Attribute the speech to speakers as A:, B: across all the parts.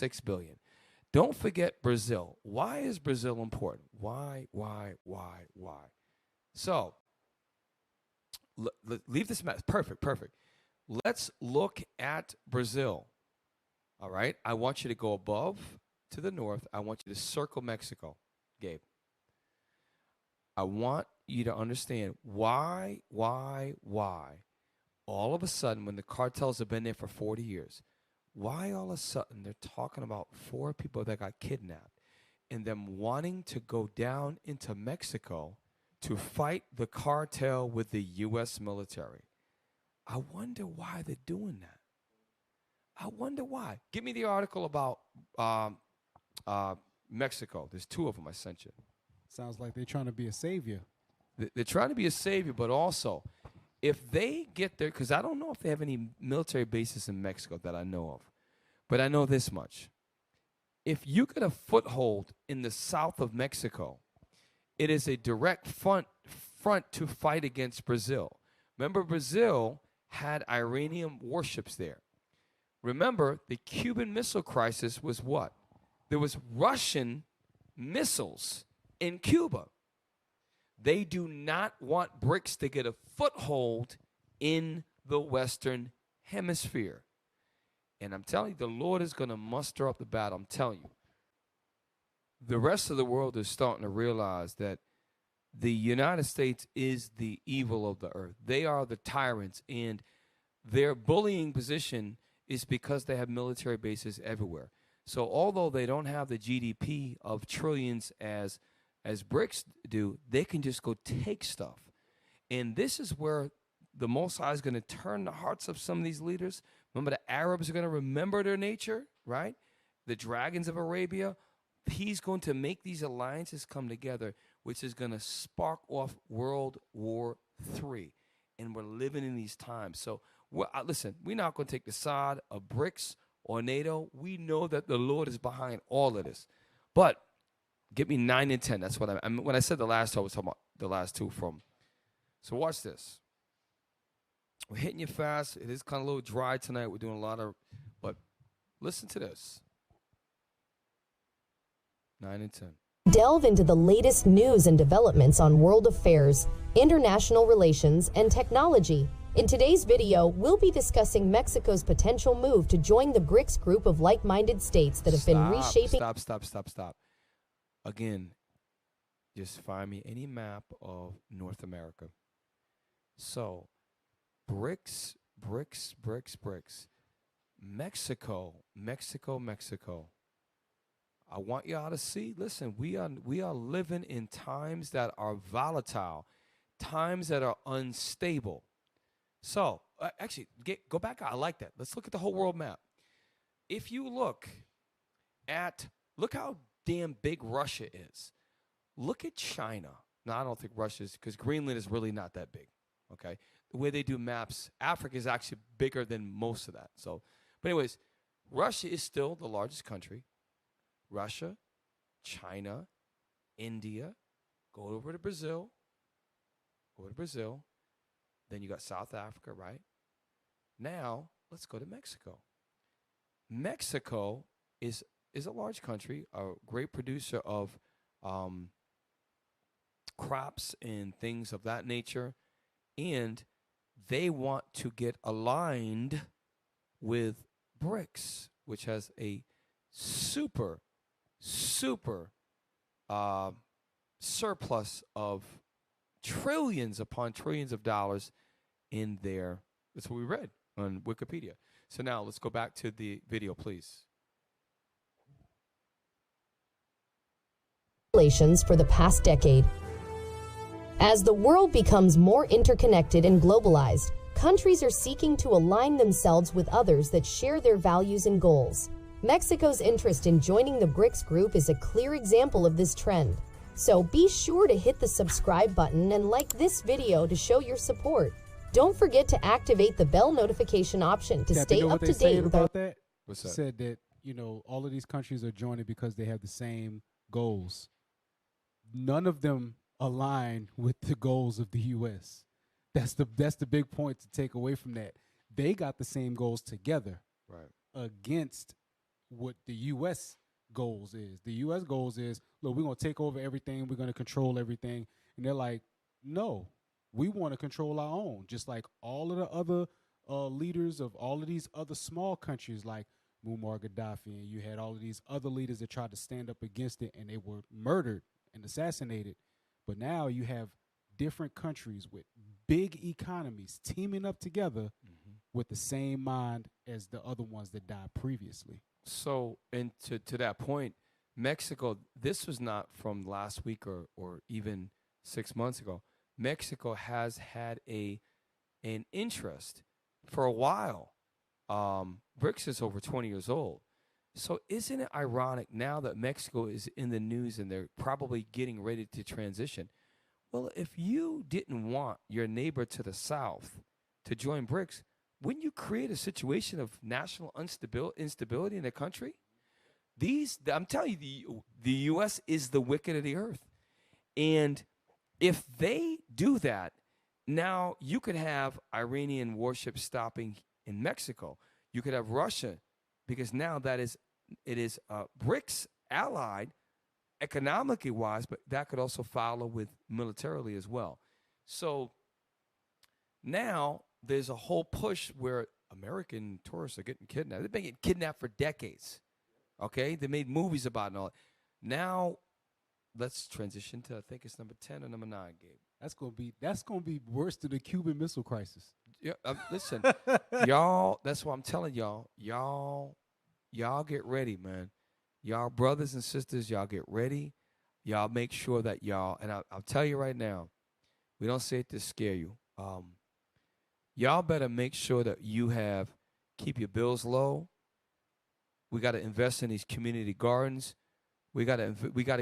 A: 6 billion. Don't forget Brazil. Why is Brazil important? Why? So leave this mess. Perfect. Let's look at Brazil. All right. I want you to go above to the north. I want you to circle Mexico, Gabe. I want you to understand why all of a sudden, when the cartels have been there for 40 years, why all of a sudden they're talking about 4 people that got kidnapped and them wanting to go down into Mexico to fight the cartel with the U.S. military. I wonder why they're doing that. I wonder why. Give me the article about Mexico. There's 2 of them I sent you.
B: Sounds like they're trying to be a savior.
A: They're trying to be a savior, but also, if they get there, because I don't know if they have any military bases in Mexico that I know of, but I know this much. If you get a foothold in the south of Mexico, it is a direct front to fight against Brazil. Remember, Brazil had Iranian warships there. Remember, the Cuban Missile Crisis was what? There was Russian missiles in Cuba. They do not want BRICS to get a foothold in the Western Hemisphere. And I'm telling you, the Lord is going to muster up the battle. I'm telling you. The rest of the world is starting to realize that the United States is the evil of the earth. They are the tyrants, and their bullying position is because they have military bases everywhere. So although they don't have the GDP of trillions as BRICS do, they can just go take stuff. And this is where the Most High is going to turn the hearts of some of these leaders. Remember, the Arabs are going to remember their nature, right? The dragons of Arabia. He's going to make these alliances come together, which is going to spark off World War III. And we're living in these times. So, listen, we're not going to take the side of BRICS or NATO. We know that the Lord is behind all of this. But give me 9 and 10. That's what I mean. When I said the last 2, I was talking about the last 2 from. So watch this. We're hitting you fast. It is kind of a little dry tonight. We're doing a lot of, but listen to this. 9 and 10.
C: Delve into the latest news and developments on world affairs, international relations, and technology. In today's video, we'll be discussing Mexico's potential move to join the BRICS group of like-minded states that have been reshaping...
A: Stop. Again, just find me any map of North America. So, BRICS. Mexico. I want y'all to see, listen, we are living in times that are volatile, times that are unstable. So, actually, go back. I like that. Let's look at the whole world map. If you look how damn big Russia is. Look at China. Now, I don't think Russia's, because Greenland is really not that big, okay? The way they do maps, Africa is actually bigger than most of that. So, but anyways, Russia is still the largest country. Russia, China, India, go over to Brazil. Then you got South Africa, right? Now, let's go to Mexico. Mexico is a large country, a great producer of crops and things of that nature, and they want to get aligned with BRICS, which has a super surplus of trillions upon trillions of dollars in there. That's what we read on Wikipedia. So now let's go back to the video, please.
C: Relations for the past decade. As the world becomes more interconnected and globalized, countries are seeking to align themselves with others that share their values and goals. Mexico's interest in joining the BRICS group is a clear example of this trend. So be sure to hit the subscribe button and like this video to show your support. Don't forget to activate the bell notification option to stay up to date with our...
B: What's that? Said that, all of these countries are joining because they have the same goals. None of them align with the goals of the U.S. That's the big point to take away from that. They got the same goals together,
A: right,
B: against what the U.S. goals is. The U.S. goals is, look, we're going to take over everything. We're going to control everything. And they're like, no, we want to control our own. Just like all of the other leaders of all of these other small countries like Muammar Gaddafi, and you had all of these other leaders that tried to stand up against it, and they were murdered and assassinated. But now you have different countries with big economies teaming up together with the same mind as the other ones that died previously.
A: So, and to that point, Mexico, this was not from last week or even 6 months ago. Mexico has had an interest for a while. BRICS is over 20 years old. So isn't it ironic now that Mexico is in the news and they're probably getting ready to transition? Well, if you didn't want your neighbor to the south to join BRICS, wouldn't you create a situation of national instability in the country? I'm telling you, the U.S. is the wicked of the earth. And if they do that, now you could have Iranian warships stopping in Mexico. You could have Russia, because now it is BRICS allied economically wise, but that could also follow with militarily as well. So now there's a whole push where American tourists are getting kidnapped. They've been getting kidnapped for decades. Okay, they made movies about it and all that. Now let's transition to, I think it's number 10 or number 9, Gabe.
B: That's gonna be worse than the Cuban Missile Crisis.
A: Yeah, listen, y'all. That's what I'm telling y'all. Y'all get ready, man. Y'all brothers and sisters, y'all get ready. Y'all make sure that y'all. And I'll tell you right now, we don't say it to scare you. Y'all better make sure that you keep your bills low. We got to invest in these community gardens. We got to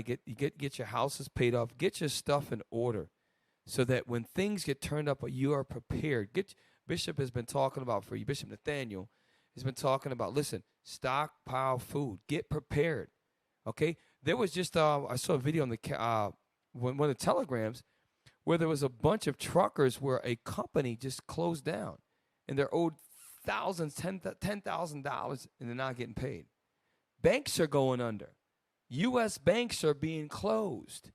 A: get your houses paid off. Get your stuff in order, so that when things get turned up, you are prepared. Bishop has been talking about for you. Bishop Nathaniel has been talking about. Listen, stockpile food. Get prepared. Okay. There was just I saw a video on one of the telegrams where there was a bunch of truckers where a company just closed down, and they're owed thousands, $10,000, and they're not getting paid. Banks are going under. U.S. banks are being closed.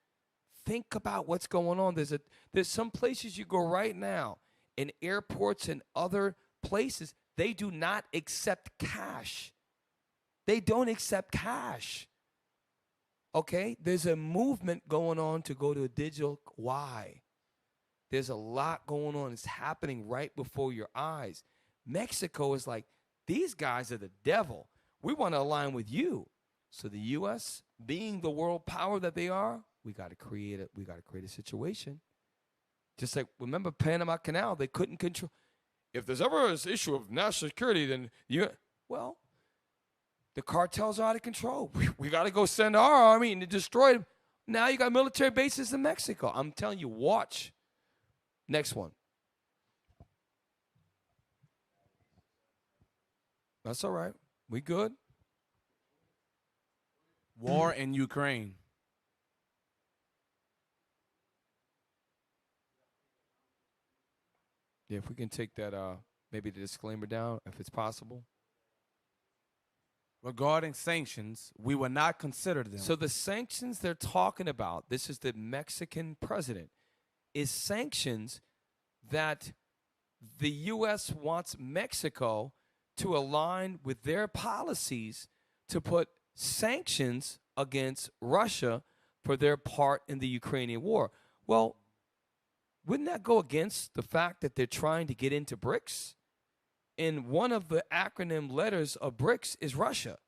A: Think about what's going on. There's some places you go right now, in airports and other places, they do not accept cash. They don't accept cash. Okay? There's a movement going on to go to a digital. Why? There's a lot going on. It's happening right before your eyes. Mexico is like, these guys are the devil. We want to align with you. So the U.S., being the world power that they are, we got to create a situation. Just like, remember Panama Canal, they couldn't control. If there's ever an issue of national security, then the cartels are out of control. We got to go send our army and destroy them. Now you got military bases in Mexico. I'm telling you, watch. Next one. That's all right. We good?
D: War in Ukraine.
A: Yeah, if we can take that, maybe the disclaimer down, if it's possible.
D: Regarding sanctions, we will not consider them.
A: So the sanctions they're talking about, this is the Mexican president, is sanctions that the U.S. wants Mexico to align with their policies to put sanctions against Russia for their part in the Ukrainian war. Well, wouldn't that go against the fact that they're trying to get into BRICS? And one of the acronym letters of BRICS is Russia,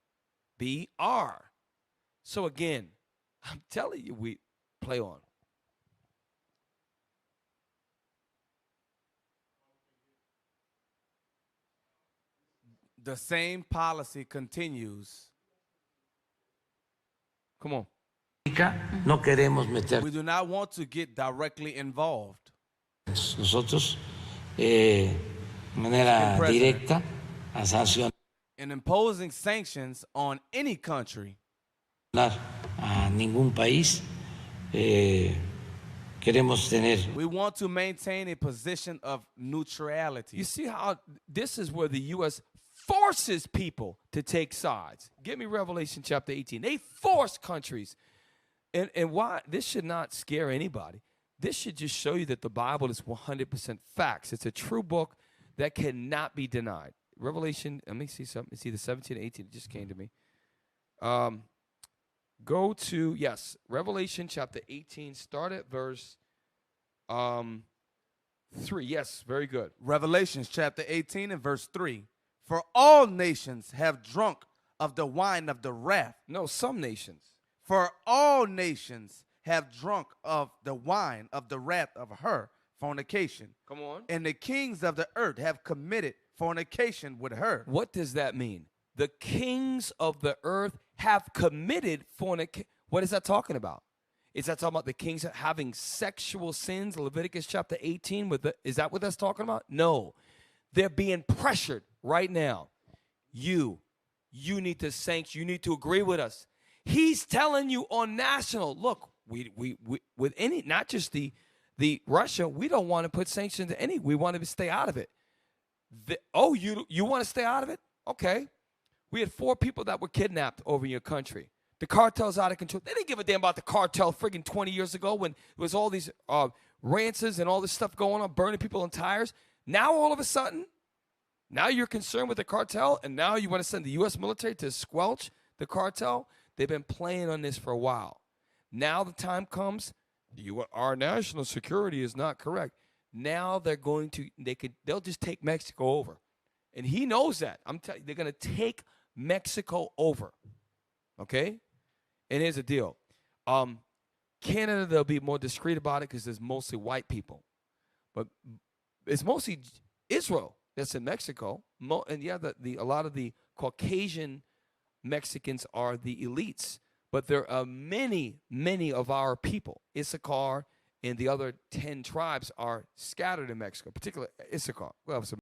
A: B.R. So again, I'm telling you, we play on.
D: The same policy continues.
A: Come on.
E: No queremos meter.
D: We do not want to get directly involved.
E: Nosotros, de manera directa, a sancionar
D: in imposing sanctions on any country.
E: A ningún país. Queremos tener.
D: We want to maintain a position of neutrality.
A: You see how this is where the U.S. forces people to take sides. Give me Revelation chapter 18. They force countries. And why? This should not scare anybody. This should just show you that the Bible is 100% facts. It's a true book that cannot be denied. Revelation, let me see something. It's either 17 or 18. It just came to me. Go to, yes, Revelation chapter 18. Start at verse 3. Yes, very good.
D: Revelations chapter 18 and verse 3. For all nations have drunk of the wine of the wrath.
A: No, some nations.
D: For all nations have drunk of the wine of the wrath of her fornication.
A: Come on.
D: And the kings of the earth have committed fornication with her.
A: What does that mean? The kings of the earth have committed fornication. What is that talking about? Is that talking about the kings having sexual sins? Leviticus chapter 18. Is that what that's talking about? No. They're being pressured right now. You need to sanction. You need to agree with us. He's telling you on national, look, we with any, not just the Russia, we don't want to put sanctions to any. We want to stay out of it. You want to stay out of it? Okay. We had 4 people that were kidnapped over in your country. The cartel's out of control. They didn't give a damn about the cartel friggin' 20 years ago when it was all these rances and all this stuff going on, burning people on tires. Now all of a sudden, now you're concerned with the cartel, and now you want to send the U.S. military to squelch the cartel? They've been playing on this for a while. Now the time comes, our national security is not correct. Now they'll just take Mexico over. And he knows that. I'm telling you, they're going to take Mexico over. Okay? And here's the deal. Canada, they'll be more discreet about it because there's mostly white people. But it's mostly Israel that's in Mexico. And yeah, a lot of the Caucasian Mexicans are the elites. But there are many, many of our people, Issachar and the other 10 tribes, are scattered in Mexico, particularly Issachar. Well, some